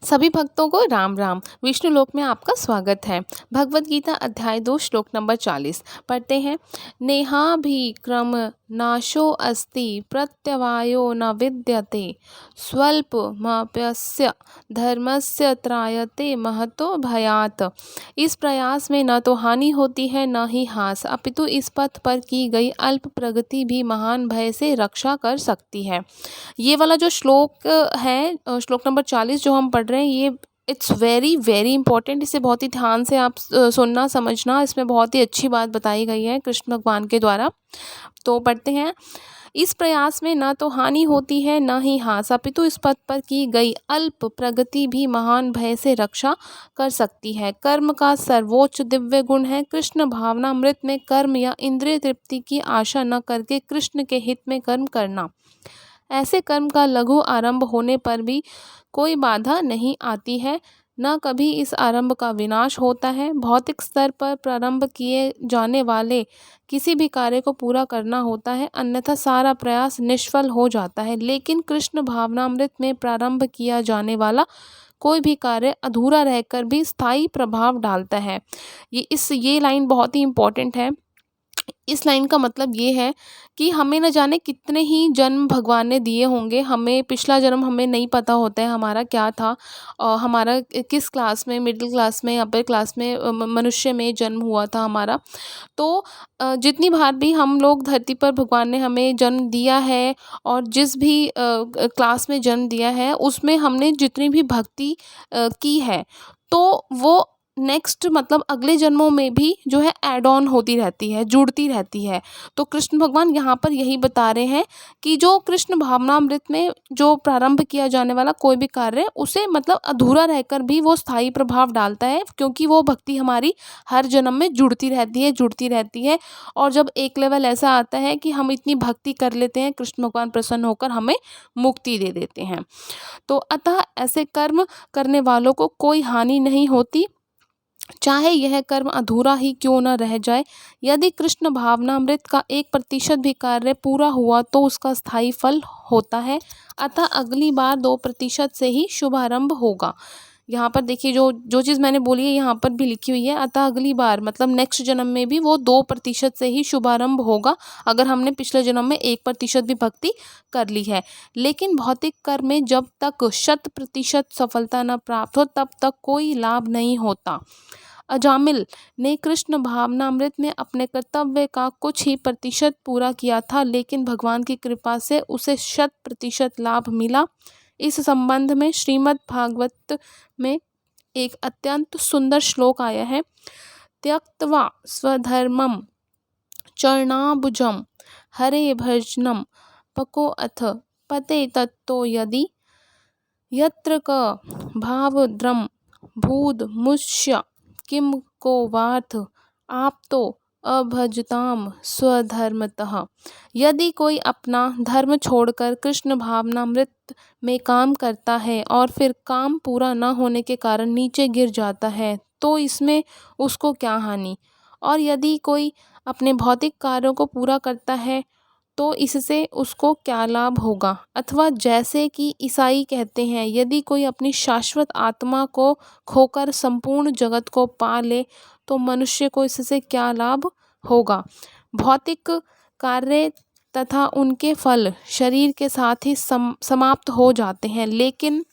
सभी भक्तों को राम राम। विष्णु लोक में आपका स्वागत है। भगवत गीता अध्याय 2 श्लोक नंबर 40 पढ़ते हैं। नेहाभिक्रम नाशो अस्ति प्रत्यवायो न विद्यते स्वल्पमप्यस्य धर्मस्य त्रायते महतो भयात्। इस प्रयास में न तो हानि होती है न ही हास, अपितु इस पथ पर की गई अल्प प्रगति भी महान भय से रक्षा कर सकती है। ये वाला जो श्लोक है, श्लोक नंबर 40 जो हम पढ़ रहे हैं, ये इट्स वेरी वेरी इंपॉर्टेंट। इसे बहुत ही ध्यान से आप सुनना समझना। इसमें बहुत ही अच्छी बात बताई गई है कृष्ण भगवान के द्वारा। तो पढ़ते हैं। इस प्रयास में न तो हानि होती है न ही हास, अपितु इस पथ पर की गई अल्प प्रगति भी महान भय से रक्षा कर सकती है। कर्म का सर्वोच्च दिव्य गुण है कृष्ण भावनामृत में कर्म या इंद्रिय तृप्ति की आशा न करके कृष्ण के हित में कर्म करना। ऐसे कर्म का लघु आरंभ होने पर भी कोई बाधा नहीं आती है, न कभी इस आरंभ का विनाश होता है। भौतिक स्तर पर प्रारंभ किए जाने वाले किसी भी कार्य को पूरा करना होता है, अन्यथा सारा प्रयास निष्फल हो जाता है। लेकिन कृष्ण भावनामृत में प्रारंभ किया जाने वाला कोई भी कार्य अधूरा रहकर भी स्थायी प्रभाव डालता है। ये लाइन बहुत ही इम्पोर्टेंट है। इस लाइन का मतलब ये है कि हमें न जाने कितने ही जन्म भगवान ने दिए होंगे, हमें पिछला जन्म हमें नहीं पता होता है हमारा क्या था, हमारा किस क्लास में, मिडिल क्लास में, अपर क्लास में, मनुष्य में जन्म हुआ था हमारा। तो जितनी बार भी हम लोग धरती पर भगवान ने हमें जन्म दिया है और जिस भी क्लास में जन्म दिया है उसमें हमने जितनी भी भक्ति की है, तो वो नेक्स्ट मतलब अगले जन्मों में भी जो है ऐड ऑन होती रहती है, जुड़ती रहती है। तो कृष्ण भगवान यहाँ पर यही बता रहे हैं कि जो कृष्ण भावनामृत में जो प्रारंभ किया जाने वाला कोई भी कार्य, उसे मतलब अधूरा रहकर भी वो स्थायी प्रभाव डालता है, क्योंकि वो भक्ति हमारी हर जन्म में जुड़ती रहती है। और जब एक लेवल ऐसा आता है कि हम इतनी भक्ति कर लेते हैं, कृष्ण भगवान प्रसन्न होकर हमें मुक्ति दे देते हैं। तो अतः ऐसे कर्म करने वालों को कोई हानि नहीं होती, चाहे यह कर्म अधूरा ही क्यों न रह जाए। यदि कृष्ण भावनामृत का 1% भी कार्य पूरा हुआ तो उसका स्थायी फल होता है, अतः अगली बार 2% से ही शुभारंभ होगा। यहाँ पर देखिए जो जो चीज़ मैंने बोली है यहाँ पर भी लिखी हुई है, अतः अगली बार मतलब नेक्स्ट जन्म में भी वो 2% से ही शुभारंभ होगा, अगर हमने पिछले जन्म में 1% भी भक्ति कर ली है। लेकिन भौतिक कर्म में जब तक 100% सफलता न प्राप्त हो तब तक कोई लाभ नहीं होता। अजामिल ने कृष्ण भावनामृत में अपने कर्तव्य का कुछ ही प्रतिशत पूरा किया था, लेकिन भगवान की कृपा से उसे 100% लाभ मिला। इस संबंध में श्रीमद् भागवत में एक अत्यंत सुंदर श्लोक आया है। त्यक्त्वा स्वधर्मम चरणाबुजम हरे भजनम पको अथ पते तत्तो यदि यत्र क भावद्रम भूद मुष्य किम को वार्थ आप तो अभजताम स्वधर्मतः। यदि कोई अपना धर्म छोड़कर कृष्ण भावनामृत में काम करता है और फिर काम पूरा न होने के कारण नीचे गिर जाता है, तो इसमें उसको क्या हानि। और यदि कोई अपने भौतिक कार्यों को पूरा करता है तो इससे उसको क्या लाभ होगा। अथवा जैसे कि ईसाई कहते हैं, यदि कोई अपनी शाश्वत आत्मा को खोकर संपूर्ण जगत को पा ले तो मनुष्य को इससे क्या लाभ होगा। भौतिक कार्य तथा उनके फल शरीर के साथ ही समाप्त हो जाते हैं, लेकिन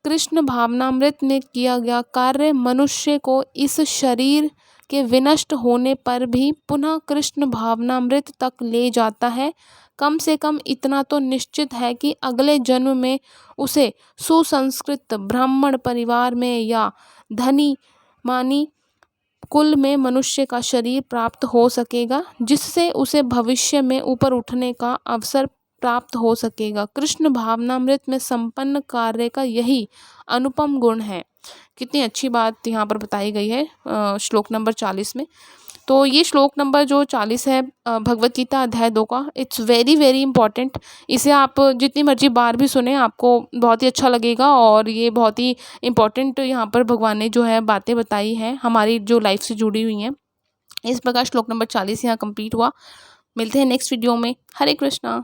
कृष्ण भावनामृत में किया गया कार्य मनुष्य को इस शरीर के विनष्ट होने पर भी पुनः कृष्ण भावनामृत तक ले जाता है। कम से कम इतना तो निश्चित है कि अगले जन्म में उसे सुसंस्कृत ब्राह्मण परिवार में या धनी मानी कुल में मनुष्य का शरीर प्राप्त हो सकेगा, जिससे उसे भविष्य में ऊपर उठने का अवसर प्राप्त हो सकेगा। कृष्ण भावनामृत में संपन्न कार्य का यही अनुपम गुण है। कितनी अच्छी बात यहाँ पर बताई गई है श्लोक नंबर 40 में। तो ये श्लोक नंबर जो 40 है भगवत गीता अध्याय 2 का, इट्स वेरी वेरी इंपॉर्टेंट। इसे आप जितनी मर्जी बार भी सुने आपको बहुत ही अच्छा लगेगा, और ये बहुत ही इंपॉर्टेंट यहाँ पर भगवान ने जो है बातें बताई हैं हमारी जो लाइफ से जुड़ी हुई हैं। इस प्रकार श्लोक नंबर 40 यहाँ कंप्लीट हुआ। मिलते हैं नेक्स्ट वीडियो में। हरे कृष्णा।